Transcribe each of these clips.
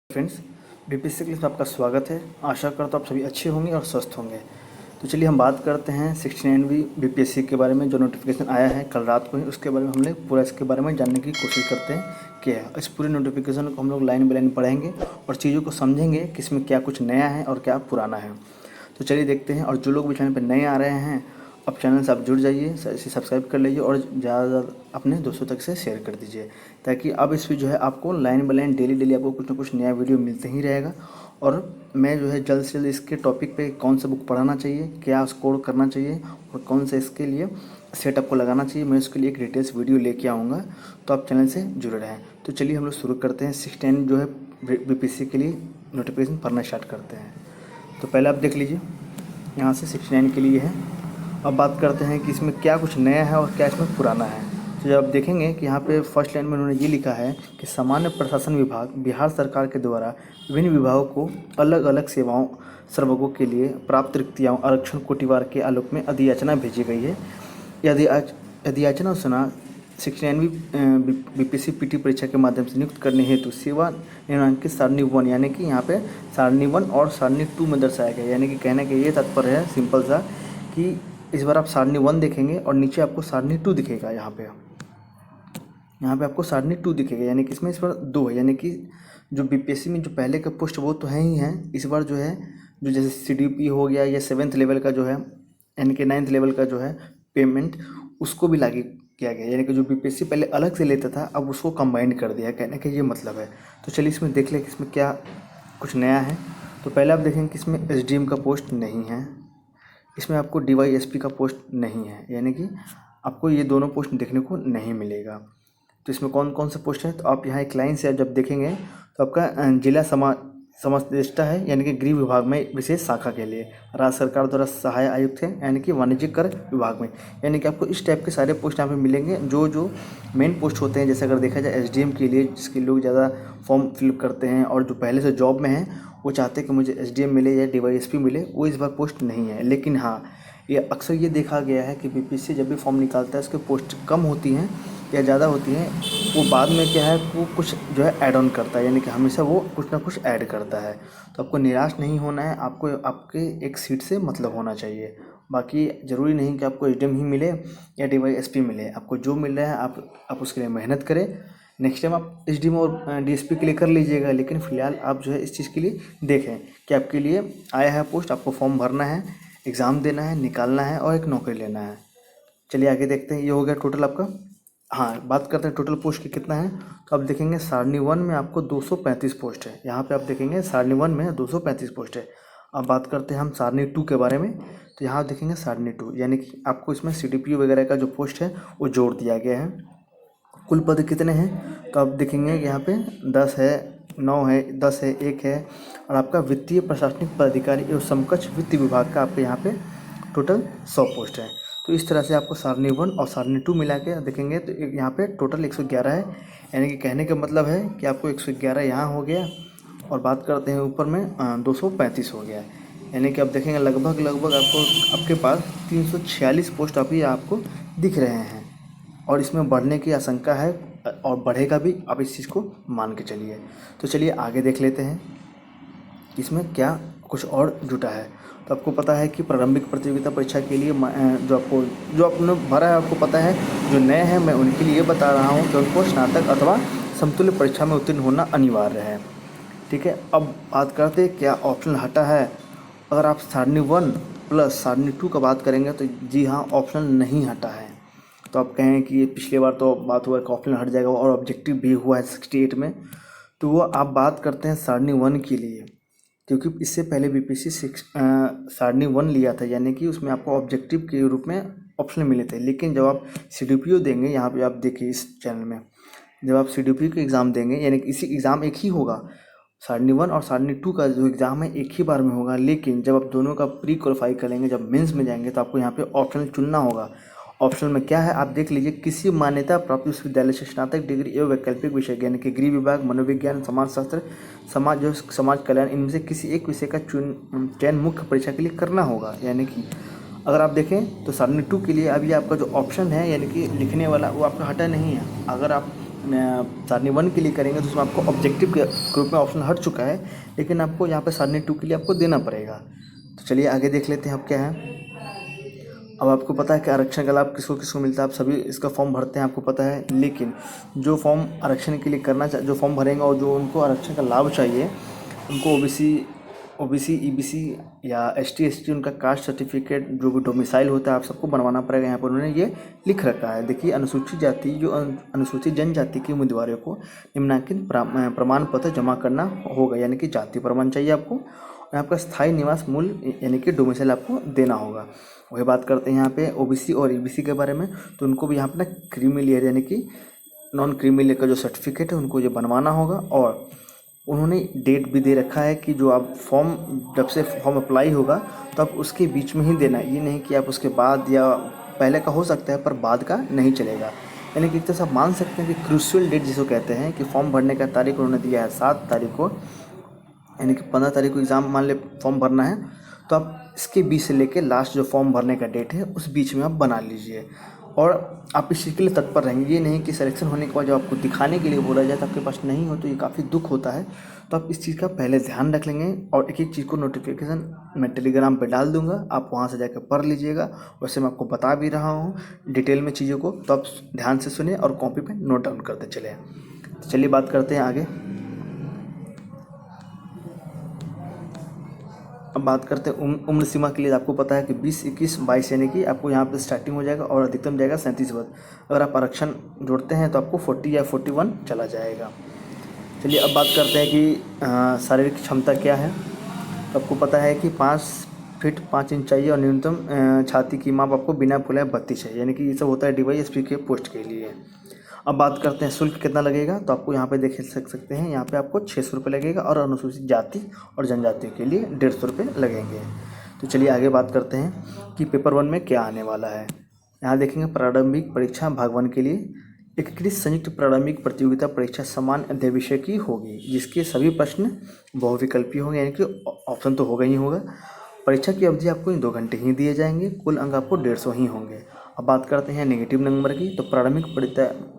Friends, BPSC class में आपका स्वागत है। आशा करता हूँ आप सभी अच्छे होंगे और स्वस्थ होंगे। तो चलिए हम बात करते हैं 69वीं बीपीएससी के बारे में। जो नोटिफिकेशन आया है कल रात को ही, उसके बारे में हम लोग पूरा इसके बारे में जानने की कोशिश करते हैं क्या है। इस पूरे नोटिफिकेशन को हम लोग लाइन बाय लाइन पढ़ेंगे और चीज़ों को समझेंगे कि इसमें क्या कुछ नया है और क्या पुराना है। तो चलिए देखते हैं। और जो लोग भी चैनल पर नए आ रहे हैं, अब चैनल से आप जुड़ जाइए, इसे सब्सक्राइब कर लीजिए और ज़्यादा से ज़्यादा अपने दोस्तों तक से शेयर कर दीजिए, ताकि अब इस पर जो है आपको लाइन बाय लाइन डेली आपको कुछ ना कुछ नया वीडियो मिलते ही रहेगा। और मैं जो है जल्द से जल्द इसके टॉपिक पे कौन सा बुक पढ़ाना चाहिए, क्या स्कोर करना चाहिए और कौन सा इसके लिए सेट आपको लगाना चाहिए, मैं उसके लिए एक डिटेल्स वीडियो लेके आऊँगा। तो आप चैनल से जुड़े रहें। तो चलिए हम लोग शुरू करते हैं। 69 जो है बीपीएससी के लिए नोटिफिकेशन पढ़ना स्टार्ट करते हैं। तो पहले आप देख लीजिए, यहाँ से 69 के लिए है। अब बात करते हैं कि इसमें क्या कुछ नया है और क्या इसमें पुराना है। तो जब आप देखेंगे कि यहाँ पे फर्स्ट लाइन में उन्होंने ये लिखा है कि सामान्य प्रशासन विभाग बिहार सरकार के द्वारा विभिन्न विभागों को अलग अलग सेवाओं सर्वगों के लिए प्राप्त रिक्तियाँ आरक्षण कोटिवार के आलोक में अधियाचना भेजी गई है। यदि अधियाचना सुना 69वीं बीपीएससी पीटी परीक्षा के माध्यम से नियुक्त करने हेतु सेवा निम्नांकित सारणी 1, यानी कि यहाँ पे सारणी 1 और सारणी 2 में दर्शाया गया। यानी कि कहने का ये तात्पर्य है सिंपल सा कि इस बार आप सारणी 1 देखेंगे और नीचे आपको सारणी 2 दिखेगा। यहाँ पे आपको सारणी 2 दिखेगा, यानी कि इसमें इस बार 2 है। यानी कि जो बीपीएससी में जो पहले का पोस्ट वो तो है ही हैं, इस बार जो है जो जैसे सीडीपी हो गया या 7th लेवल का जो है, यानी कि 9th लेवल का जो है पेमेंट, उसको भी लागू किया गया। यानी कि जो बीपीएससी पहले अलग से लेता था अब उसको कंबाइंड कर दिया, कहने का ये मतलब है। तो चलिए इसमें देख लें कि इसमें क्या कुछ नया है। तो पहले आप देखेंगे कि इसमें एसडीएम का पोस्ट नहीं है, इसमें आपको डीवाईएसपी का पोस्ट नहीं है, यानी कि आपको ये दोनों पोस्ट देखने को नहीं मिलेगा। तो इसमें कौन कौन से पोस्ट है, तो आप यहाँ एक लाइन से जब देखेंगे तो आपका जिला समादेष्टा है, यानी कि गृह विभाग में विशेष शाखा के लिए राज्य सरकार द्वारा सहायक आयुक्त है, यानी कि वाणिज्यिक कर विभाग में। यानी कि आपको इस टाइप के सारे पोस्ट यहाँ पे मिलेंगे जो मेन पोस्ट होते हैं। जैसे अगर देखा जाए एसडीएम के लिए, जिसके लोग ज़्यादा फॉर्म फिलअप करते हैं और जो पहले से जॉब में हैं वो चाहते हैं कि मुझे एसडीएम मिले या डीवाईएसपी मिले, वो इस बार पोस्ट नहीं है। लेकिन हाँ, ये अक्सर ये देखा गया है कि बीपीएससी जब भी फॉर्म निकालता है उसके पोस्ट कम होती हैं या ज़्यादा होती हैं, वो बाद में क्या है वो कुछ जो है ऐड ऑन करता है, यानी कि हमेशा वो कुछ ना कुछ ऐड करता है। तो आपको निराश नहीं होना है, आपको आपके एक सीट से मतलब होना चाहिए। बाकी ज़रूरी नहीं कि आपको एसडीएम ही मिले या डीवाईएसपी मिले, आपको जो मिल रहा है आप उसके लिए मेहनत करें। नेक्स्ट टाइम आप एसडीएम और डीएसपी के लिए कर लीजिएगा, लेकिन फ़िलहाल आप जो है इस चीज़ के लिए देखें कि आपके लिए आया है पोस्ट, आपको फॉर्म भरना है, एग्ज़ाम देना है, निकालना है और एक नौकरी लेना है। चलिए आगे देखते हैं। ये हो गया टोटल आपका। हाँ, बात करते हैं टोटल पोस्ट की कितना है। तो आप देखेंगे सारणी 1 में आपको 235 पोस्ट है। यहाँ पे आप देखेंगे सारणी 1 में 235 पोस्ट है। अब बात करते हैं हम सारणी 2 के बारे में। तो यहाँ देखेंगे सारणी 2, यानी कि आपको इसमें सीडीपीओ वगैरह का जो पोस्ट है वो जोड़ दिया गया है। कुल पद कितने हैं, तो आप देखेंगे यहाँ पे 10 है, 9 है, 10 है, 1 है। और आपका वित्तीय प्रशासनिक पदाधिकारी एवं समकक्ष वित्त विभाग का आपके यहाँ पे टोटल 100 पोस्ट है। तो इस तरह से आपको सारणी 1 और सारणी 2 मिला के देखेंगे तो यहाँ पे टोटल 111 है। यानी कि कहने का मतलब है कि आपको 111 यहाँ हो गया और बात करते हैं ऊपर में 235 हो गया। यानी कि आप देखेंगे लगभग आपको आपके पास 346 पोस्ट अभी आपको दिख रहे हैं और इसमें बढ़ने की आशंका है और बढ़ेगा भी, आप इस चीज़ को मान के चलिए। तो चलिए आगे देख लेते हैं कि इसमें क्या कुछ और जुटा है। तो आपको पता है कि प्रारंभिक प्रतियोगिता परीक्षा के लिए जो आपने भरा है आपको पता है। जो नए हैं मैं उनके लिए बता रहा हूँ कि उनको स्नातक अथवा समतुल्य परीक्षा में उत्तीर्ण होना अनिवार्य है। ठीक है, अब बात करते हैं क्या ऑप्शन हटा है। अगर आप सारणी 1 प्लस सारणी 2 का बात करेंगे तो जी हाँ, ऑप्शनल नहीं हटा है। तो आप कहें कि पिछले बार तो बात हुआ कि ऑप्शन हट जाएगा और ऑब्जेक्टिव भी हुआ है 68 में, तो वो आप बात करते हैं सारणी 1 के लिए, क्योंकि इससे पहले बीपीएससी सारणी 1 लिया था, यानी कि उसमें आपको ऑब्जेक्टिव के रूप में ऑप्शन मिले थे। लेकिन जब आप सीडीपीओ देंगे, यहाँ पे आप देखिए इस चैनल में, जब आप सीडीपीओ का एग्ज़ाम देंगे, यानी कि इसी एग्ज़ाम एक ही होगा, सारणी 1 और सारणी 2 का जो एग्ज़ाम है एक ही बार में होगा। लेकिन जब आप दोनों का प्री क्वालिफाई करेंगे, जब मेंस में जाएंगे, तो आपको यहाँ पे ऑप्शनल चुनना होगा। ऑप्शन में क्या है आप देख लीजिए, किसी मान्यता प्राप्त विश्वविद्यालय से स्नातक डिग्री एवं वैकल्पिक विषय, यानी कि गृह विभाग, मनोविज्ञान, समाजशास्त्र, समाज कल्याण, इनमें से किसी एक विषय का चयन मुख्य परीक्षा के लिए करना होगा। यानी कि अगर आप देखें तो सारणी 2 के लिए अभी आपका जो ऑप्शन है, यानी कि लिखने वाला, वो आपका हटा नहीं है। अगर आप सारणी 1 के लिए करेंगे तो उसमें आपको ऑब्जेक्टिव के ग्रुप में ऑप्शन हट चुका है, लेकिन आपको यहाँ पे सारणी 2 के लिए आपको देना पड़ेगा। तो चलिए आगे देख लेते हैं अब क्या है। अब आपको पता है कि आरक्षण का लाभ किसको किसको मिलता है, आप सभी इसका फॉर्म भरते हैं, आपको पता है। लेकिन जो फॉर्म आरक्षण के लिए जो फॉर्म भरेंगे और जो उनको आरक्षण का लाभ चाहिए, उनको ओबीसी ईबीसी या एसटी एसटी उनका कास्ट सर्टिफिकेट जो भी डोमिसाइल होता है आप सबको बनवाना पड़ेगा। यहाँ पर उन्होंने ये लिख रखा है। देखिए, अनुसूचित जनजाति के उम्मीदवारों को निम्नलिखित प्रमाण पत्र जमा करना होगा, यानी कि जाति प्रमाण चाहिए आपको, और आपका स्थायी निवास मूल्य यानी कि डोमिसाइल आपको देना होगा। वही बात करते हैं यहाँ पे ओबीसी और ईबीसी के बारे में, तो उनको भी यहाँ पर ना क्रीमी लेयर यानी कि नॉन क्रीमी लेयर का जो सर्टिफिकेट है उनको ये बनवाना होगा। और उन्होंने डेट भी दे रखा है कि जो आप फॉर्म जब से फॉर्म अप्लाई होगा तो आप उसके बीच में ही देना है, ये नहीं कि आप उसके बाद या पहले का हो सकता है पर बाद का नहीं चलेगा। यानी कि एक तरह से आप मान सकते हैं कि क्रूशियल डेट जिसको कहते हैं कि फॉर्म भरने का तारीख उन्होंने दिया है 7 तारीख को, यानी कि 15 तारीख को एग्ज़ाम मान ले फॉर्म भरना है, तो आप इसके बीच से लेके लास्ट जो फॉर्म भरने का डेट है उस बीच में आप बना लीजिए। और आप इस चीज़ के लिए तत्पर रहेंगे, ये नहीं कि सिलेक्शन होने के बाद जब आपको दिखाने के लिए बोला जाए तो आपके पास नहीं हो, तो ये काफ़ी दुख होता है। तो आप इस चीज़ का पहले ध्यान रख लेंगे और एक एक चीज़ को नोटिफिकेशन मैं टेलीग्राम पे डाल दूंगा, आप वहाँ से जाकर पढ़ लीजिएगा। वैसे मैं आपको बता भी रहा हूँ डिटेल में चीज़ों को, तो आप ध्यान से सुनिए और कॉपी पे नोट डाउन करते चले। तो चलिए बात करते हैं आगे। अब बात करते हैं उम्र सीमा के लिए। आपको पता है कि 20, 21, 22 यानी कि आपको यहाँ पे स्टार्टिंग हो जाएगा और अधिकतम जाएगा 37 वर्ष। अगर आप आरक्षण जोड़ते हैं तो आपको 40 या 41 चला जाएगा। चलिए अब बात करते हैं कि शारीरिक क्षमता क्या है। तो आपको पता है कि 5 फीट 5 इंच चाहिए और न्यूनतम छाती की माप आपको बिना फुलाए 32 है, यानी कि ये सब होता है डीवाईएसपी के पोस्ट के लिए। अब बात करते हैं शुल्क कितना लगेगा। तो आपको यहाँ पे देख सकते हैं, यहाँ पे आपको 600 रुपये लगेगा और अनुसूचित जाति और जनजातियों के लिए 150 रुपये लगेंगे। तो चलिए आगे बात करते हैं कि पेपर 1 में क्या आने वाला है। यहाँ देखेंगे प्रारंभिक परीक्षा भाग 1 के लिए एकीकृत संयुक्त प्रारंभिक प्रतियोगिता परीक्षा समान अध्याय विषय की होगी, जिसके सभी प्रश्न बहुविकल्पीय होंगे, यानी कि ऑप्शन तो होगा ही होगा। परीक्षा की अवधि आपको 2 घंटे ही दिए जाएंगे, कुल अंक आपको 150 ही होंगे। अब बात करते हैं नेगेटिव नंबर की। तो प्रारंभिक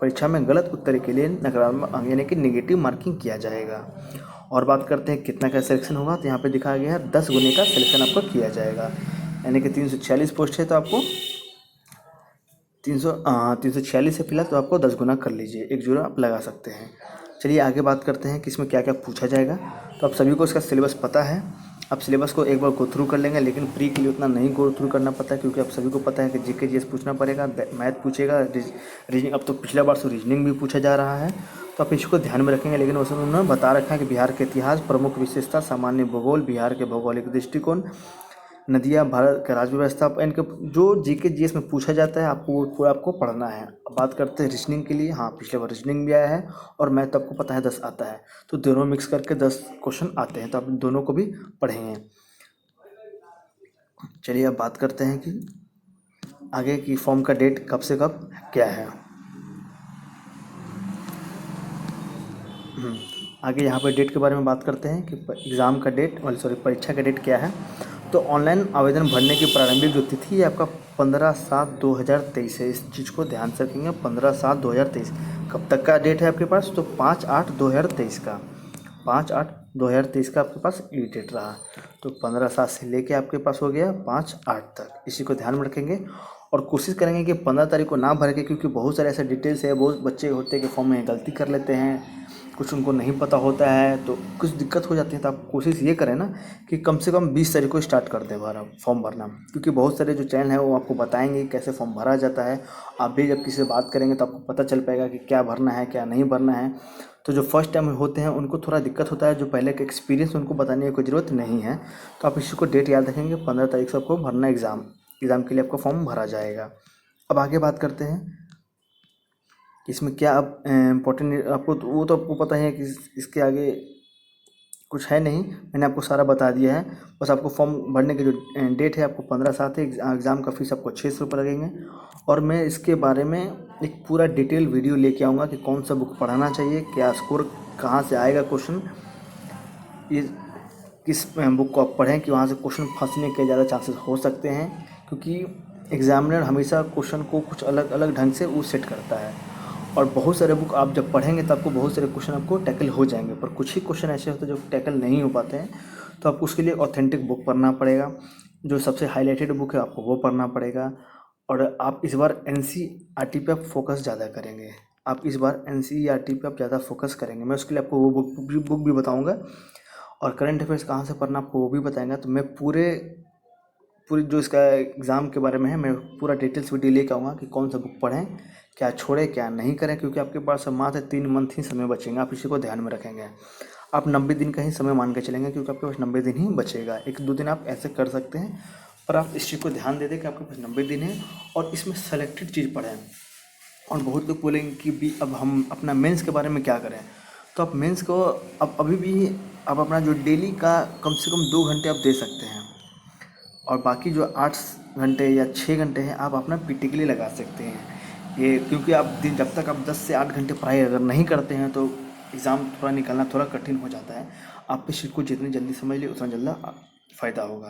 परीक्षा में गलत उत्तर के लिए नकारात्मक अंक यानी कि नेगेटिव मार्किंग किया जाएगा। और बात करते हैं कितना का सिलेक्शन होगा। तो यहाँ पे दिखाया गया है 10 गुने का सिलेक्शन आपको किया जाएगा, यानी कि 346 पोस्ट है तो आपको 346 से फिलहाल तो आपको 10 गुना कर लीजिए, 1 जीरो आप लगा सकते हैं। चलिए आगे बात करते हैं कि इसमें क्या क्या पूछा जाएगा। तो आप सभी को इसका सिलेबस पता है, आप सिलेबस को एक बार गो थ्रू कर लेंगे, लेकिन प्री के लिए उतना नहीं गो थ्रू करना पड़ता है, क्योंकि आप सभी को पता है कि जीके जीएस पूछना पड़ेगा, मैथ पूछेगा, रीजनिंग, अब तो पिछला बार से रीजनिंग भी पूछा जा रहा है, तो आप इसको ध्यान में रखेंगे। लेकिन उसमें उन्होंने बता रखा है कि बिहार के इतिहास, प्रमुख विशेषता, सामान्य भूगोल, बिहार के भौगोलिक दृष्टिकोण, नदियाँ, भारत का राज्य व्यवस्था, इनके जो जीके जीएस में पूछा जाता है आपको पूरा आपको पढ़ना है। अब बात करते हैं रीजनिंग के लिए। हाँ, पिछले बार रीजनिंग भी आया है और मैथ आपको पता है 10 आता है, तो दोनों मिक्स करके 10 क्वेश्चन आते हैं, तो आप दोनों को भी पढ़ेंगे। चलिए अब बात करते हैं कि आगे की फॉर्म का डेट कब से कब क्या है। आगे यहाँ पर डेट के बारे में बात करते हैं कि एग्ज़ाम का डेट परीक्षा का डेट क्या है। तो ऑनलाइन आवेदन भरने की प्रारंभिक जो तिथि है आपका 15/7/2023 है। इस चीज़ को ध्यान से रखेंगे, 15/7/2023 कब तक का डेट है आपके पास। तो 5/8/2023 का, 5/8/2023 का आपके पास ये डेट रहा। तो 15/7 से लेके आपके पास हो गया 5/8 तक, इसी को ध्यान में रखेंगे। और कोशिश करेंगे कि 15 तारीख को ना भर के, क्योंकि बहुत सारे ऐसे डिटेल्स है, बहुत बच्चे होते हैं कि फॉर्म में गलती कर लेते हैं, कुछ उनको नहीं पता होता है, तो कुछ दिक्कत हो जाती है। तो आप कोशिश ये करें ना कि कम से कम 20 तारीख को स्टार्ट कर दें फॉर्म भरना, क्योंकि बहुत सारे जो चैनल है वो आपको बताएंगे कैसे फॉर्म भरा जाता है। आप भी जब किसी से बात करेंगे तो आपको पता चल पाएगा कि क्या भरना है क्या नहीं भरना है। तो जो फर्स्ट टाइम होते हैं उनको थोड़ा दिक्कत होता है, जो पहले का एक्सपीरियंस उनको बताने की कोई ज़रूरत नहीं है। तो आप इसी को डेट याद रखेंगे, 15 तारीख से आपको भरना एग्ज़ाम के लिए आपका फॉर्म भरा जाएगा। अब आगे बात करते हैं इसमें क्या अब इम्पोर्टेंट आपको, तो वो तो आपको पता है कि इसके आगे कुछ है नहीं, मैंने आपको सारा बता दिया है। बस आपको फॉर्म भरने की जो डेट है आपको 15/7 है। एग्ज़ाम का फीस आपको 600 रुपये लगेंगे। और मैं इसके बारे में एक पूरा डिटेल वीडियो लेके आऊँगा कि कौन सा बुक पढ़ाना चाहिए, क्या स्कोर कहाँ से आएगा क्वेश्चन, ये किस बुक को आप पढ़ें कि वहाँ से क्वेश्चन फंसने के ज़्यादा चांसेस हो सकते हैं, क्योंकि एग्ज़ामिनर हमेशा क्वेश्चन को कुछ अलग अलग ढंग से वो सेट करता है। और बहुत सारे बुक आप जब पढ़ेंगे तो आपको बहुत सारे क्वेश्चन आपको टैकल हो जाएंगे, पर कुछ ही क्वेश्चन ऐसे होते हैं जो टैकल नहीं हो पाते हैं। तो आपको उसके लिए ऑथेंटिक बुक पढ़ना पड़ेगा, जो सबसे हाईलाइटेड बुक है आपको वो पढ़ना पड़ेगा। और आप इस बार एनसीईआरटी पे आप फोकस ज़्यादा करेंगे, आप इस बार एनसीईआरटी पे आप ज़्यादा फोकस करेंगे। मैं उसके लिए आपको वो बुक भी बताऊँगा, और करंट अफेयर्स कहाँ से पढ़ना आपको वो भी बताएंगा। तो मैं पूरी जो इसका एग्ज़ाम के बारे में है, मैं पूरा डिटेल्स वीडियो लेके आऊँगा कि कौन सा बुक पढ़ें, क्या छोड़ें क्या नहीं करें, क्योंकि आपके पास मात्र 3 मंथ ही समय बचेंगे। आप इसी को ध्यान में रखेंगे, आप 90 दिन का ही समय मान के चलेंगे, क्योंकि आपके पास 90 दिन ही बचेगा। 1-2 दिन आप ऐसे कर सकते हैं, पर आप इस चीज़ को ध्यान दे दें कि आपके पास 90 दिन है और इसमें सेलेक्टेड चीज़ पढ़ें। और बहुत लोग बोलेंगे कि भी अब हम अपना मेंस के बारे में क्या करें, तो आप मेंस को अब अभी भी आप अपना जो डेली का कम से कम 2 घंटे आप दे सकते हैं, और बाकी जो 8 घंटे या 6 घंटे हैं आप अपना पीटी के लिए लगा सकते हैं। ये क्योंकि आप दिन जब तक आप 10 से 8 घंटे पढ़ाई अगर नहीं करते हैं तो एग्ज़ाम थोड़ा निकालना थोड़ा कठिन हो जाता है। आप इस चीज़ को जितनी जल्दी समझ लिए उतना जल्दी फ़ायदा होगा।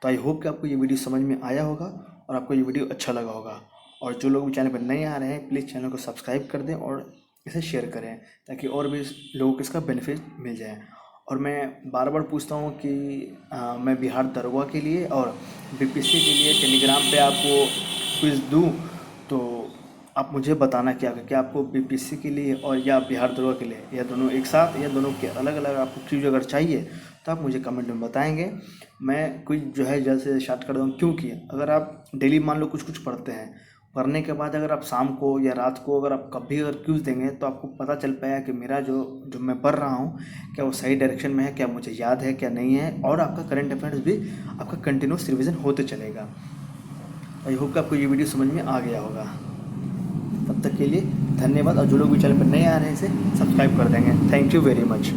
तो आई होप कि आपको ये वीडियो समझ में आया होगा और आपको ये वीडियो अच्छा लगा होगा। और जो लोग चैनल पर नए आ रहे हैं प्लीज़ चैनल को सब्सक्राइब कर दें और इसे शेयर करें, ताकि और भी लोगों को इसका बेनिफिट मिल जाए। और मैं बार बार पूछता हूँ कि मैं बिहार दरोगा के लिए और बीपीएससी के लिए टेलीग्राम पे आपको क्विज़ दूँ, तो आप मुझे बताना क्या आपको बीपीएससी के लिए और या बिहार दरोगा के लिए, या दोनों एक साथ या दोनों के अलग अलग आपको चीज़ अगर चाहिए तो आप मुझे कमेंट में बताएंगे। मैं क्विज़ जो है जल्द से स्टार्ट कर दूँ, क्योंकि अगर आप डेली मान लो कुछ पढ़ते हैं, पढ़ने के बाद अगर आप शाम को या रात को अगर आप कभी अगर क्विज़ देंगे तो आपको पता चल पाएगा कि मेरा जो मैं पढ़ रहा हूँ क्या वो सही डायरेक्शन में है, क्या मुझे याद है क्या नहीं है, और आपका करंट अफेयर्स भी आपका कंटिन्यूस रिवीजन होते चलेगा। आई होप कि आपको ये वीडियो समझ में आ गया होगा। तब तक के लिए धन्यवाद, और जो लोग भी चैनल पर नए आ रहे हैं इसे सब्सक्राइब कर देंगे। Thank you very much.